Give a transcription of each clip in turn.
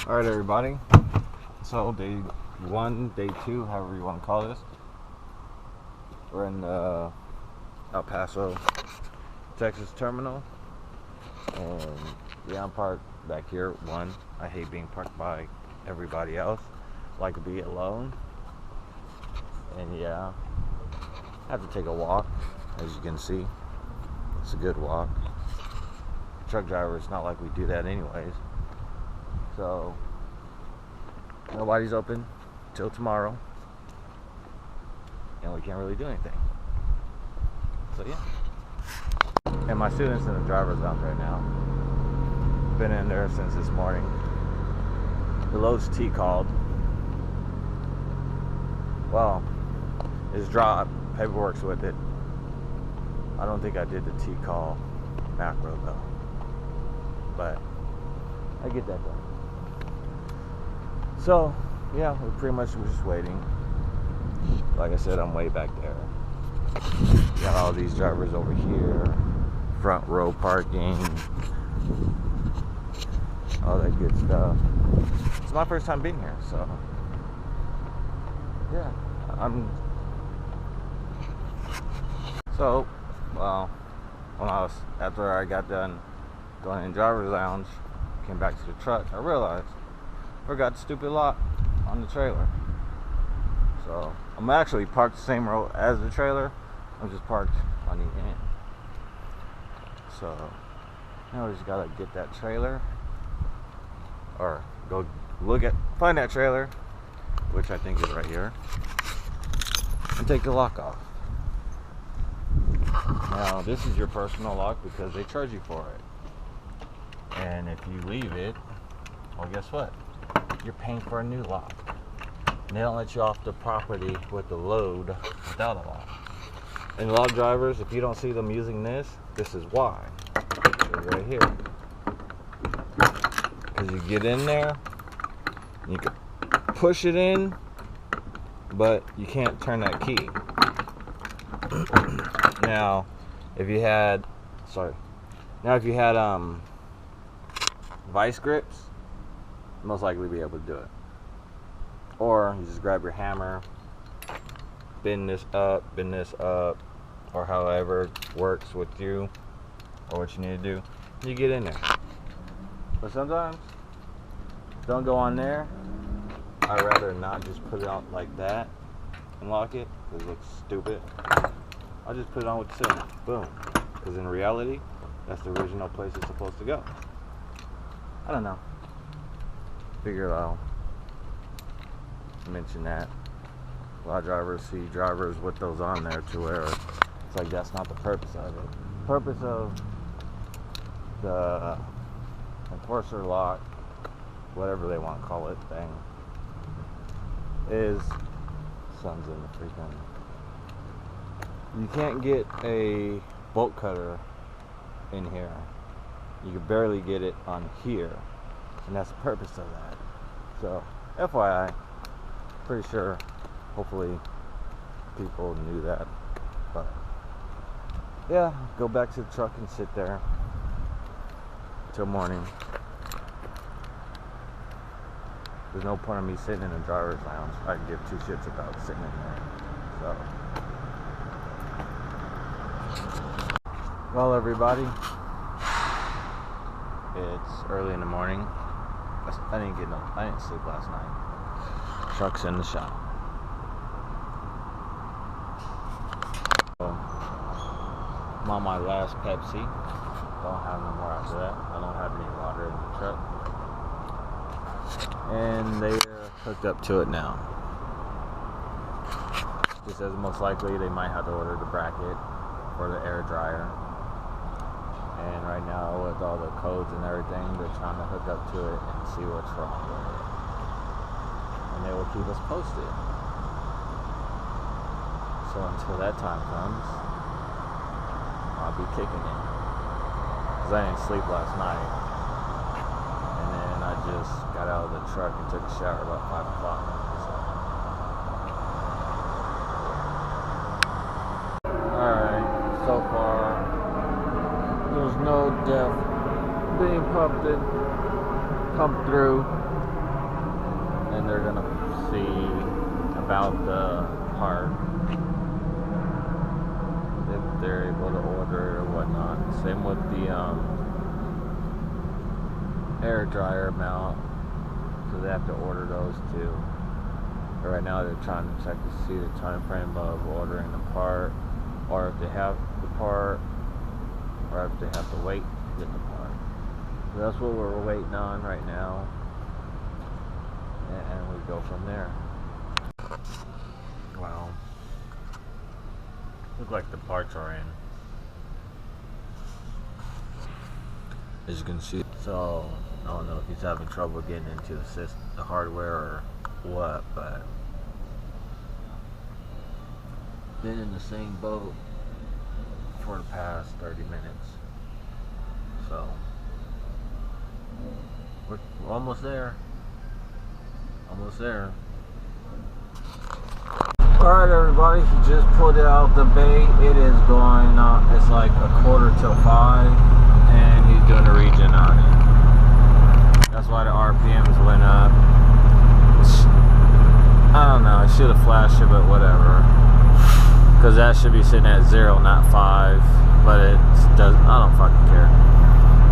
Alright everybody, so day 1, day 2, however you want to call this. We're in the El Paso, Texas terminal, and yeah, I'm parked back here. One, I hate being parked by everybody else. I like to be alone, and yeah, I have to take a walk. As you can see, it's a good walk. Truck driver, it's not like we do that anyways. So nobody's open till tomorrow, and we can't really do anything. So yeah. And my student's in the driver's lounge right now. Been in there since this morning. The load's T-called. Well, it's dropped. Paperwork's with it. I don't think I did the T-call macro though, but I get that done. So, yeah, we're pretty much just waiting. Like I said, I'm way back there. Got all these drivers over here, front row parking, all that good stuff. It's my first time being here, so yeah, well, after I got done going in driver's lounge, came back to the truck, I realized I forgot the stupid lock on the trailer. So I'm actually parked the same row as the trailer. I'm just parked on the end. So now we just gotta get that trailer, or go find that trailer, which I think is right here, and take the lock off. Now this is your personal lock because they charge you for it. And if you leave it, well, guess what? You're paying for a new lock. And they don't let you off the property with the load without a lock. And a lot of drivers, if you don't see them using this is why. It's right here. Because you get in there, you can push it in, but you can't turn that key. Now, if you had vice grips, most likely be able to do it. Or you just grab your hammer, bend this up, or however works with you, or what you need to do. You get in there. But sometimes, don't go on there. I'd rather not just put it out like that and lock it, because it looks stupid. I'll just put it on with the cylinder. Boom. Because in reality, that's the original place it's supposed to go. I don't know. Figure I'll mention that. A lot of drivers see drivers with those on there to where it's like that's not the purpose of it. The purpose of the enforcer lock, whatever they want to call it, thing, is sun's in the freaking. You can't get a bolt cutter in here. You can barely get it on here, and that's the purpose of that. So, FYI, pretty sure, hopefully, people knew that. But yeah, go back to the truck and sit there till morning. There's no point in me sitting in the driver's lounge. I can give two shits about sitting in there. So, well, everybody, it's early in the morning. I didn't sleep last night. Truck's in the shop. So, I'm on my last Pepsi. Don't have no more after that. I don't have any water in the truck. And they're hooked up to it now. Just as most likely they might have to order the bracket for the air dryer. And right now, with all the codes and everything, they're trying to hook up to it and see what's wrong with it. And they will keep us posted. So until that time comes, I'll be kicking it. Because I didn't sleep last night. And then I just got out of the truck and took a shower about 5 o'clock. So. Alright, so far, there's no def being pumped through. and they're gonna see about the part, if they're able to order it or whatnot. Same with the air dryer mount, so they have to order those too. But right now they're trying to check to see the time frame of ordering the part, or if they have the part, or if they have to wait to get the part. So that's what we're waiting on right now, and we go from there. Wow. Look like the parts are in. As you can see. So I don't know if he's having trouble getting into the system, the hardware, or what, but been in the same boat for the past 30 minutes. So we're almost there. Almost there. Alright everybody, he just pulled it out of the bay. It is going on, it's like 4:45, and he's doing a regen on it. That's why the RPMs went up. I don't know, I should have flashed it, but whatever. Because that should be sitting at 0, not 5. But it does, I don't fucking care.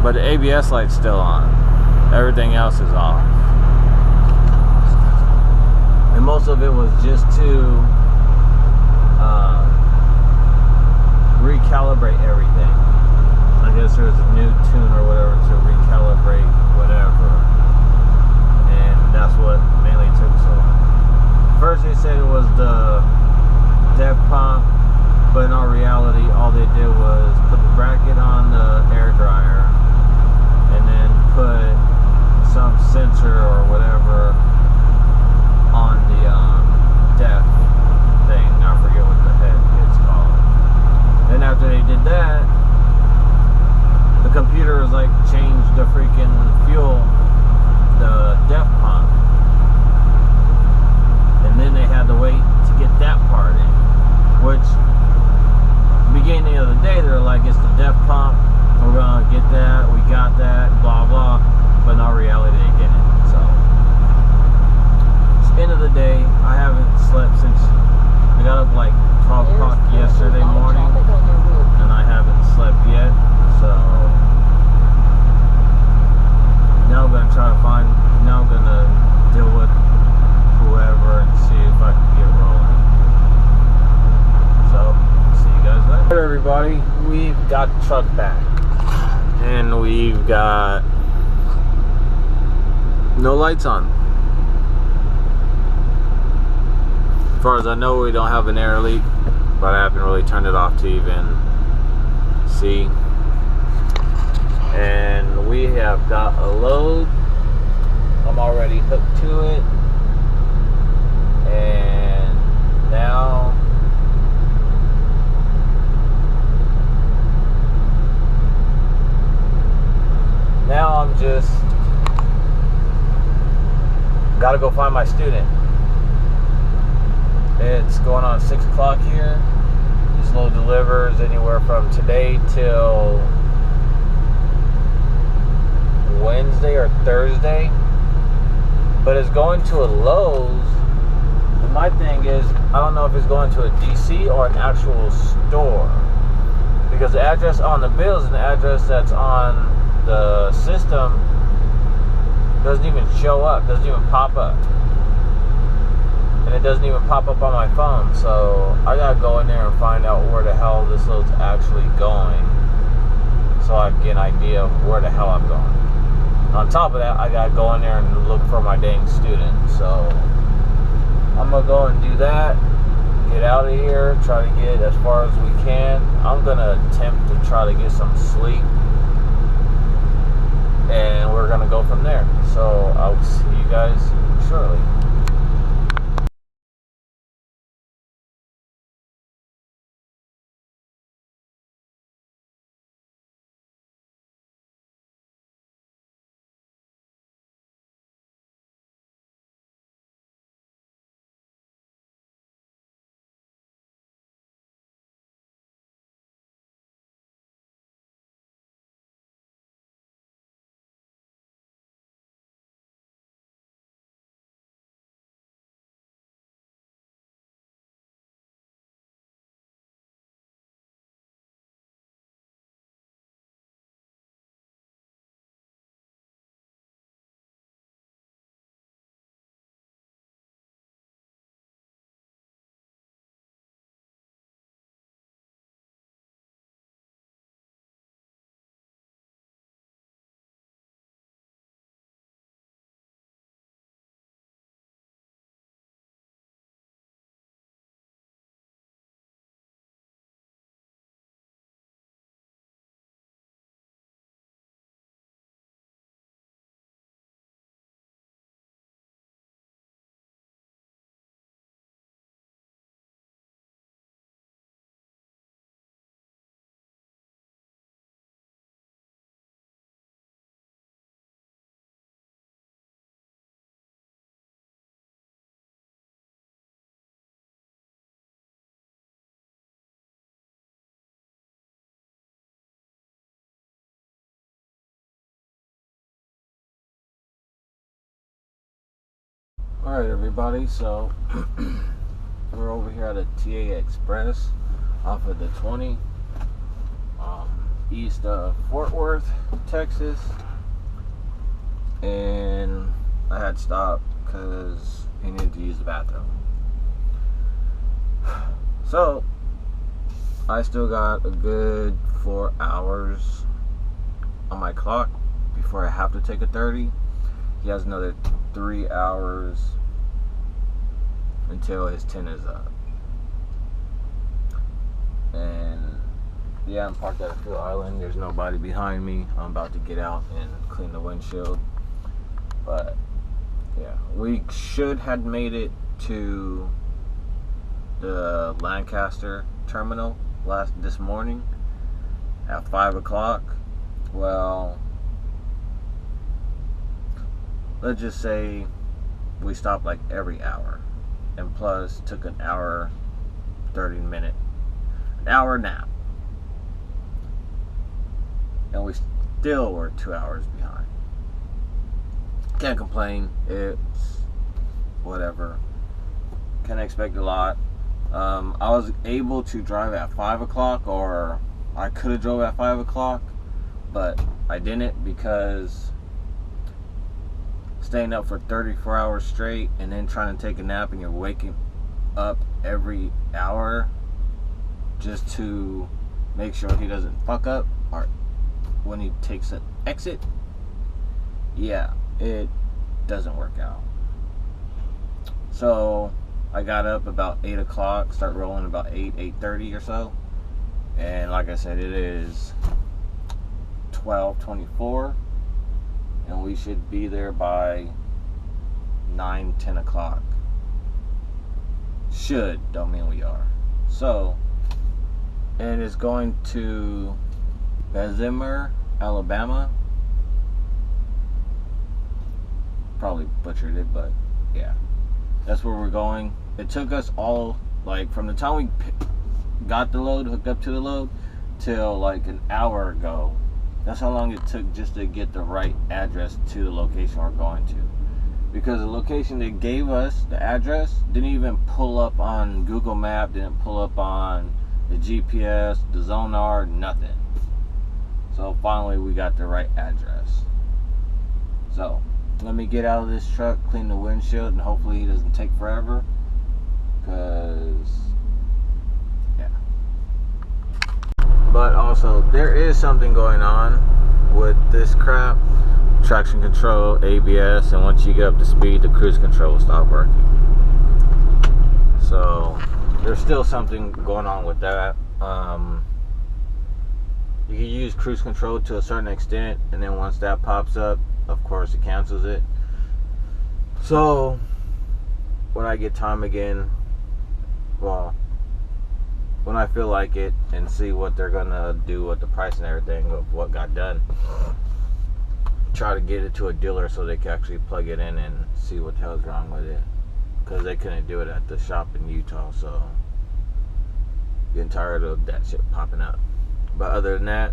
But the ABS light's still on. Everything else is off. And most of it was just to recalibrate everything. I guess there's a new tune or whatever to recalibrate whatever. And that's what mainly took so long. First they said it was the DEF pump, but in all reality all they did was put the bracket on the air dryer and then put some sensor or whatever on the DEF thing. I forget what the heck it's called. Then after they did that, the computer was like changed the freaking fuel, the DEF pump, and then they had to wait to get that part in. Which, beginning of the day, they're like, it's the DEF pump, we're gonna get that, we got that, blah blah. But in all reality, they didn't. So, it's the end of the day. I haven't slept since I got up like 12 o'clock yesterday morning, and I haven't slept yet. So now I'm gonna try to find. Now I'm gonna deal with whoever and see if I can get rolling. So, see you guys later. Alright, everybody, we've got the truck back, and we've got no lights on. As far as I know, we don't have an air leak, but I haven't really turned it off to even see. And we have got a load. I'm already hooked to it, and now I'm just gotta go find my student. It's going on 6 o'clock here. This load delivers anywhere from today till Wednesday or Thursday. But it's going to a Lowe's. And my thing is, I don't know if it's going to a DC or an actual store. Because the address on the bills and the address that's on the system doesn't even show up, doesn't even pop up. And it doesn't even pop up on my phone. So I gotta go in there and find out where the hell this load's actually going, so I can get an idea of where the hell I'm going. On top of that, I gotta go in there and look for my dang student. So I'm gonna go and do that, get out of here, try to get as far as we can. I'm gonna attempt to try to get some sleep, and we're gonna go from there. So I'll see you guys shortly. Alright everybody, so we're over here at a TA Express off of the 20 east of Fort Worth, Texas, and I had stopped because he needed to use the bathroom. So I still got a good 4 hours on my clock before I have to take a 30. He has another 3 hours until his 10 is up. And yeah, I'm parked at a Phil Island. There's nobody behind me. I'm about to get out and clean the windshield. But yeah, we should have made it to the Lancaster terminal this morning at 5 o'clock. Well, let's just say we stopped like every hour, and plus took an hour 30-minute nap, and we still were 2 hours behind. Can't complain. It's whatever. Can't expect a lot. I was able to drive at 5 o'clock, or I could have drove at 5 o'clock, but I didn't, because staying up for 34 hours straight and then trying to take a nap, and you're waking up every hour just to make sure he doesn't fuck up or when he takes an exit, yeah, it doesn't work out. So I got up about 8 o'clock, start rolling about 8:30 or so, and like I said, it is 12:24, and we should be there by 9-10 o'clock. Should, don't mean we are. So, and it's going to Bessemer, Alabama. Probably butchered it, but yeah, that's where we're going. It took us all, like, from the time we got the load, hooked up to the load, till like an hour ago. That's how long it took just to get the right address to the location we're going to. Because the location they gave us, the address, didn't even pull up on Google Maps, didn't pull up on the GPS, the Zonar, nothing. So finally we got the right address. So let me get out of this truck, clean the windshield, and hopefully he doesn't take forever. Because, yeah. But also, there is something going on with this crap. Traction control, ABS, and once you get up to speed, the cruise control will stop working. So there's still something going on with that. You can use cruise control to a certain extent, and then once that pops up, of course it cancels it. So when I get time again, well, when I feel like it and see what they're gonna do with the price and everything of what got done, try to get it to a dealer so they can actually plug it in and see what the hell's wrong with it, because they couldn't do it at the shop in Utah. So getting tired of that shit popping up. But other than that,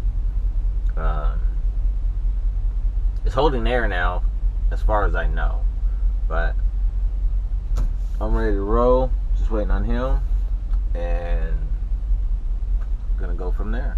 it's holding air now as far as I know, but I'm ready to roll, just waiting on him, and I'm gonna go from there.